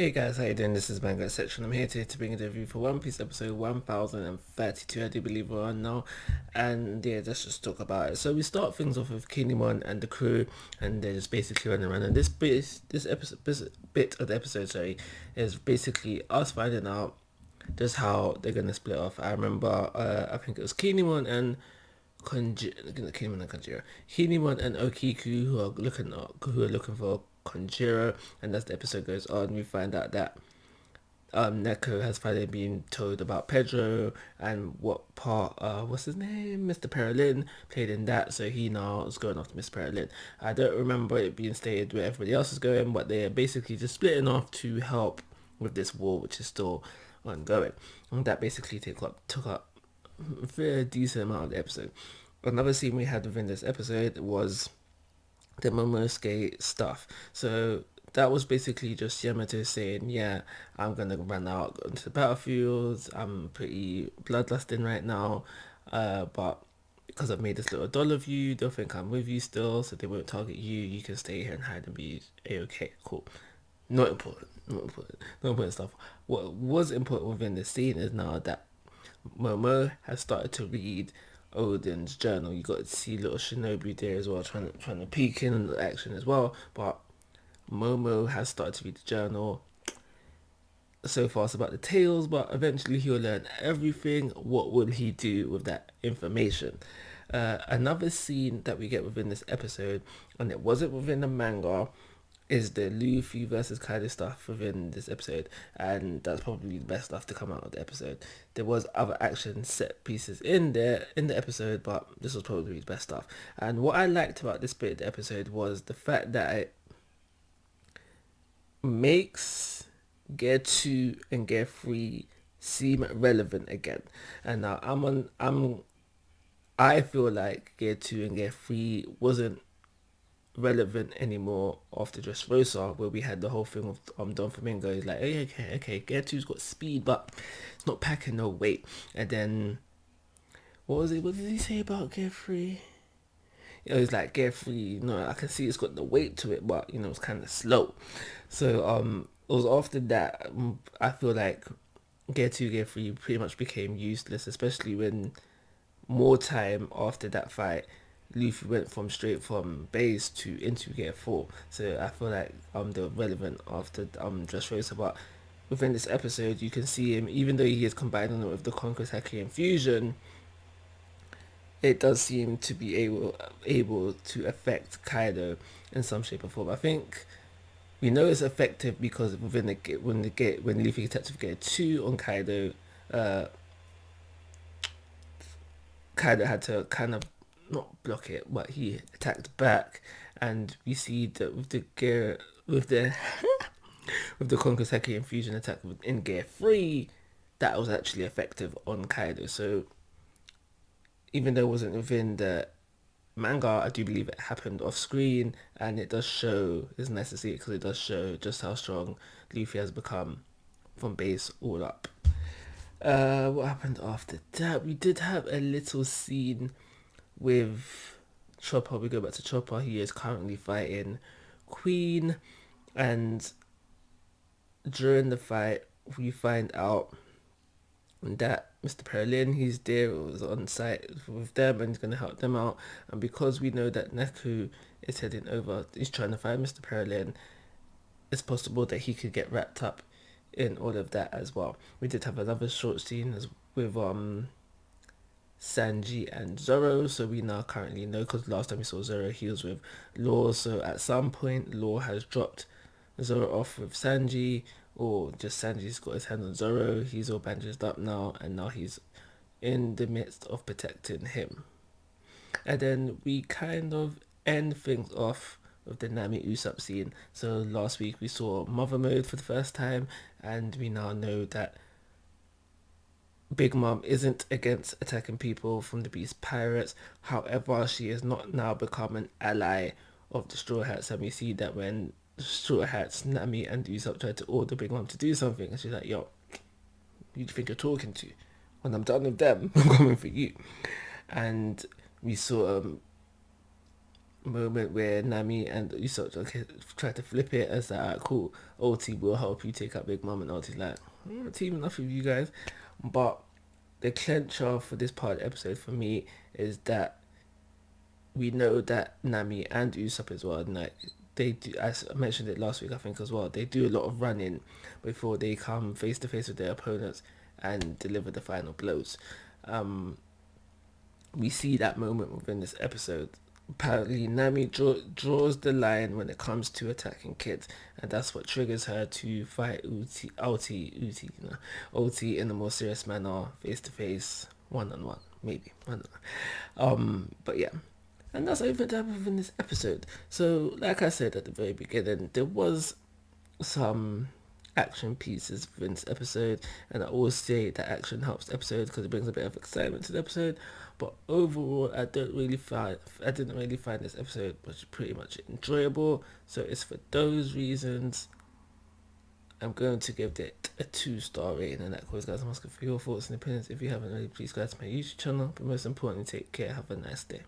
Hey guys, how you doing? This is Manga section. I'm here today to bring you the review for One Piece episode 1032, I do believe we're on now. And yeah, let's just talk about it. So we start things off with Kinemon and the crew, and they're just basically running around. And this bit of the episode, sorry, is basically us finding out just how they're gonna split off. I remember, I think it was Kinemon and Kinemon and Okiku who are looking for Konjiro, and as the episode goes on, we find out that Neko has finally been told about Pedro and what part what's his name, Mr. Perlin played in that, so he now is going off to Mr. Perlin. I don't remember it being stated where everybody else is going, but they're basically just splitting off to help with this war, which is still ongoing, and that basically took up a fair decent amount of the episode. Another scene we had within this episode was the Momosuke stuff. So that was basically just Yamato saying, yeah, I'm going to run out onto the battlefields. I'm pretty bloodlusting right now. But because I've made this little doll of you, they'll think I'm with you still, so they won't target you. You can stay here and hide and be A-okay. Cool. Not important. Not important. Not important stuff. What was important within the scene is now that Momo has started to read Odin's journal. You got to see little Shinobi there as well, trying to peek in the action as well. But Momo has started to read the journal. So far, it's about the tales, but eventually he'll learn everything. What will he do with that information? Another scene that we get within this episode, and it wasn't within the manga, is the Luffy versus Kaido stuff within this episode, and that's probably the best stuff to come out of the episode. There was other action set pieces in there in the episode, but this was probably the best stuff. And what I liked about this bit of the episode was the fact that it makes Gear 2 and Gear 3 seem relevant again. And now I feel like Gear 2 and Gear 3 wasn't relevant anymore after Dressrosa, where we had the whole thing of Don Flamingo. He's like, hey, okay, Gear 2's got speed, but it's not packing no weight. And then what did he say about Gear 3? It's like Gear 3, I can see it's got the weight to it, but it's kind of slow. So it was after that, I feel like Gear 2, Gear 3 pretty much became useless, especially when more time after that fight, Luffy went straight from base to into Gear 4. So I feel like they were relevant after Dressrosa. But within this episode, you can see him, even though he is combining it with the Conquest Haki Infusion, it does seem to be able to affect Kaido in some shape or form. I think we know it's effective because within when Luffy attacks with Gear 2 on Kaido, Kaido had to kind of not block it, but he attacked back, and we see that with the gear with the with the Konkoseki infusion attack in Gear 3, that was actually effective on Kaido. So even though it wasn't within the manga, I do believe it happened off screen, and it does show, it's nice to see it because it does show just how strong Luffy has become from base all up. What happened after that? We did have a little scene with Chopper. We go back to Chopper. He is currently fighting Queen, and during the fight, we find out that Mr. Perlin, he's there, was on site with them, and he's going to help them out. And because we know that Neku is heading over, he's trying to find Mr. Perlin, it's possible that he could get wrapped up in all of that as well. We did have another short scene with Sanji and Zoro, so we now currently know, because last time we saw Zoro, he was with Law, so at some point Law has dropped Zoro off with Sanji, or just Sanji's got his hand on Zoro. He's all bandaged up now, and now he's in the midst of protecting him. And then we kind of end things off with the Nami Usopp scene. So last week we saw Mother Mode for the first time, and we now know that Big Mom isn't against attacking people from the Beast Pirates. However, she has not now become an ally of the Straw Hats, and we see that when Straw Hats, Nami and Usopp tried to order Big Mom to do something, and she's like, yo, who do you think you're talking to? When I'm done with them, I'm coming for you. And we saw moment where Nami and Usopp try to flip it as that, alright, cool, OT will help you take out Big Mom, and OT's like, I'm not teaming up with you guys. But the clincher for this part of the episode for me is that we know that Nami and Usopp as well, and like they do, as I mentioned it last week, I think as well, they do a lot of running before they come face to face with their opponents and deliver the final blows. Um, we see that moment within this episode. Apparently, Nami draws the line when it comes to attacking kids, and that's what triggers her to fight OT in a more serious manner, face to face, one on one, maybe. I don't know. But yeah, and that's everything that happened within this episode. So, like I said at the very beginning, there was some action pieces within this episode, and I always say that action helps the episode because it brings a bit of excitement to the episode. But overall, I didn't really find this episode was pretty much enjoyable. So it's for those reasons I'm going to give it a 2-star rating. And that goes, guys. I'm asking for your thoughts and opinions. If you haven't already, please go to my YouTube channel. But most importantly, take care. Have a nice day.